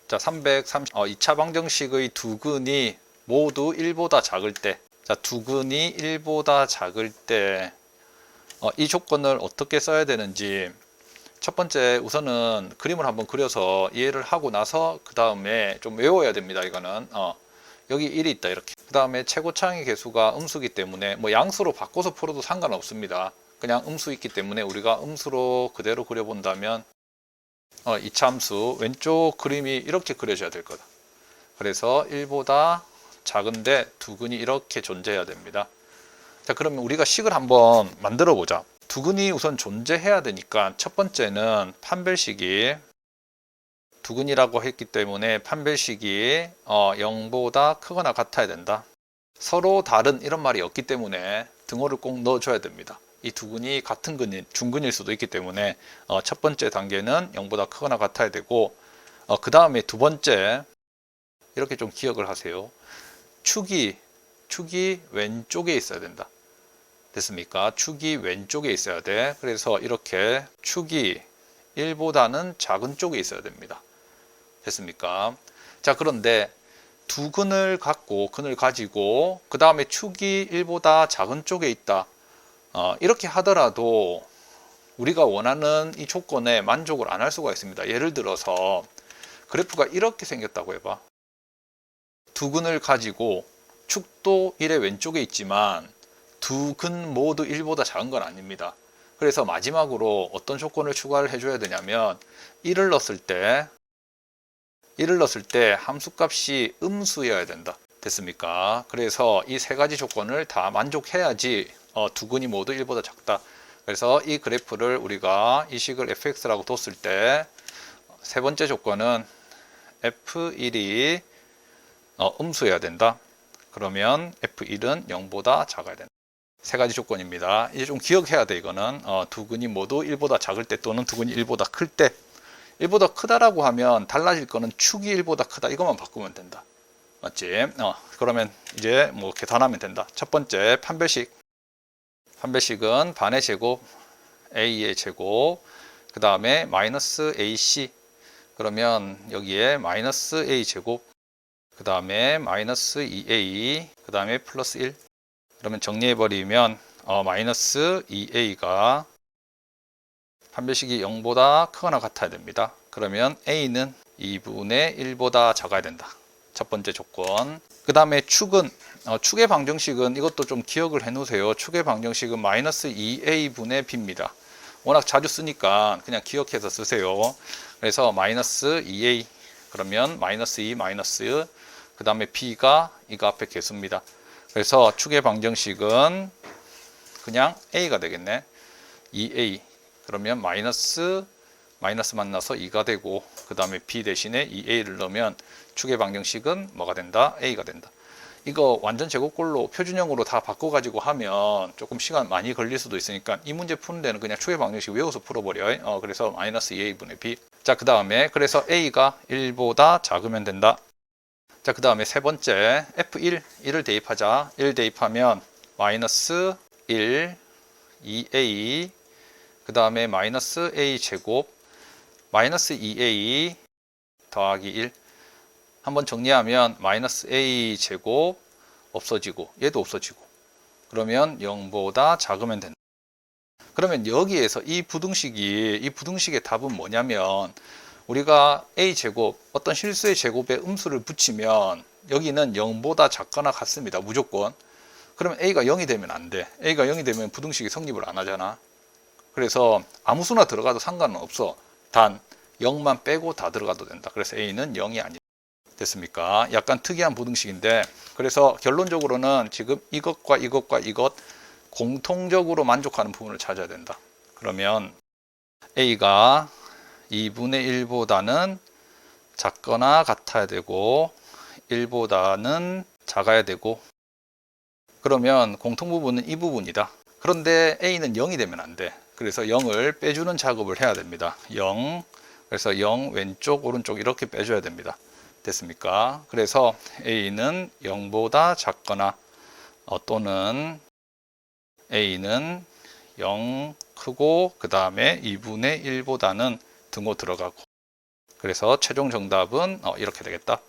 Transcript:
자, 330, 2차 방정식의 두 근이 모두 1보다 작을 때, 자, 두 근이 1보다 작을 때, 이 조건을 어떻게 써야 되는지, 첫 번째 우선은 그림을 한번 그려서 이해를 하고 나서 그 다음에 좀 외워야 됩니다. 이거는 여기 1이 있다 이렇게. 그 다음에 최고차항의 개수가 음수기 때문에 뭐 양수로 바꿔서 풀어도 상관없습니다. 그냥 음수 있기 때문에 우리가 음수로 그대로 그려본다면 이차함수 왼쪽 그림이 이렇게 그려져야 될 거다. 그래서 1보다 작은데 두 근이 이렇게 존재해야 됩니다. 자, 그러면 우리가 식을 한번 만들어 보자. 두 근이 우선 존재해야 되니까 첫 번째는 판별식이 두 근이라고 했기 때문에 판별식이 0보다 크거나 같아야 된다. 서로 다른 이런 말이 없기 때문에 등호를 꼭 넣어줘야 됩니다. 이 두 근이 같은 근일, 중근일 수도 있기 때문에 첫 번째 단계는 0보다 크거나 같아야 되고 그 다음에 두 번째 이렇게 좀 기억을 하세요. 축이 왼쪽에 있어야 된다. 됐습니까? 축이 왼쪽에 있어야 돼. 그래서 이렇게 축이 1보다는 작은 쪽에 있어야 됩니다. 됐습니까? 자, 그런데 두 근을 가지고 그 다음에 축이 1보다 작은 쪽에 있다. 이렇게 하더라도 우리가 원하는 이 조건에 만족을 안 할 수가 있습니다. 예를 들어서 그래프가 이렇게 생겼다고 해봐. 두 근을 가지고 축도 1의 왼쪽에 있지만 두 근 모두 1보다 작은 건 아닙니다. 그래서 마지막으로 어떤 조건을 추가를 해줘야 되냐면 1을 넣었을 때 함수값이 음수여야 된다. 됐습니까? 그래서 이 세 가지 조건을 다 만족해야지 두 근이 모두 1보다 작다. 그래서 이 그래프를 우리가 이 식을 fx라고 뒀을 때 세 번째 조건은 f1이 음수여야 된다. 그러면 f1은 0보다 작아야 된다. 세 가지 조건입니다. 이제 좀 기억해야 돼. 이거는 두 근이 모두 1보다 작을 때 또는 두 근이 1보다 클 때 1보다 크다라고 하면 달라질 거는 축이 1보다 크다 이것만 바꾸면 된다. 맞지? 그러면 이제 뭐 계산하면 된다. 첫 번째 판별식은 반의 제곱 a의 제곱 그 다음에 마이너스 ac 그러면 여기에 마이너스 a 제곱 그 다음에 마이너스 2a 그 다음에 플러스 1 그러면 정리해버리면 마이너스 2a가 판별식이 0보다 크거나 같아야 됩니다. 그러면 a는 2분의 1보다 작아야 된다. 첫 번째 조건. 그 다음에 축의 방정식은 이것도 좀 기억을 해 놓으세요. 축의 방정식은 마이너스 2a분의 b입니다. 워낙 자주 쓰니까 그냥 기억해서 쓰세요. 그래서 마이너스 2a 그러면 마이너스 2 마이너스 그 다음에 b가 이거 앞에 개수입니다. 그래서 축의 방정식은 그냥 a가 되겠네. 2a 그러면 마이너스 만나서 2가 되고 그 다음에 b 대신에 2a를 넣으면 축의 방정식은 뭐가 된다? a가 된다. 이거 완전 제곱꼴로 표준형으로 다 바꿔가지고 하면 조금 시간 많이 걸릴 수도 있으니까 이 문제 푸는 데는 그냥 축의 방정식 외워서 풀어버려. 그래서 마이너스 2a분의 b. 자, 그 다음에 그래서 a가 1보다 작으면 된다. 자, 그 다음에 세 번째 F1을 대입하자. 1 대입하면 마이너스 1 2a 그 다음에 마이너스 a 제곱 마이너스 2a 더하기 1 한번 정리하면 마이너스 a 제곱 없어지고 얘도 없어지고 그러면 0보다 작으면 된다. 그러면 여기에서 이 부등식의 답은 뭐냐면 우리가 a 제곱 어떤 실수의 제곱에 음수를 붙이면 여기는 0보다 작거나 같습니다. 무조건. 그러면 a가 0이 되면 안 돼. a가 0이 되면 부등식이 성립을 안 하잖아. 그래서 아무 수나 들어가도 상관은 없어. 단 0만 빼고 다 들어가도 된다. 그래서 a는 0이 아니다. 됐습니까? 약간 특이한 부등식인데 그래서 결론적으로는 지금 이것과 이것 공통적으로 만족하는 부분을 찾아야 된다. 그러면 a가 2분의 1보다는 작거나 같아야 되고 1보다는 작아야 되고 그러면 공통부분은 이 부분이다. 그런데 a는 0이 되면 안 돼. 그래서 0을 빼주는 작업을 해야 됩니다. 0 그래서 0 왼쪽 오른쪽 이렇게 빼줘야 됩니다. 됐습니까? 그래서 a는 0보다 작거나 또는 a는 0 크고 그 다음에 2분의 1보다는 등호 들어가고 그래서 최종 정답은 이렇게 되겠다.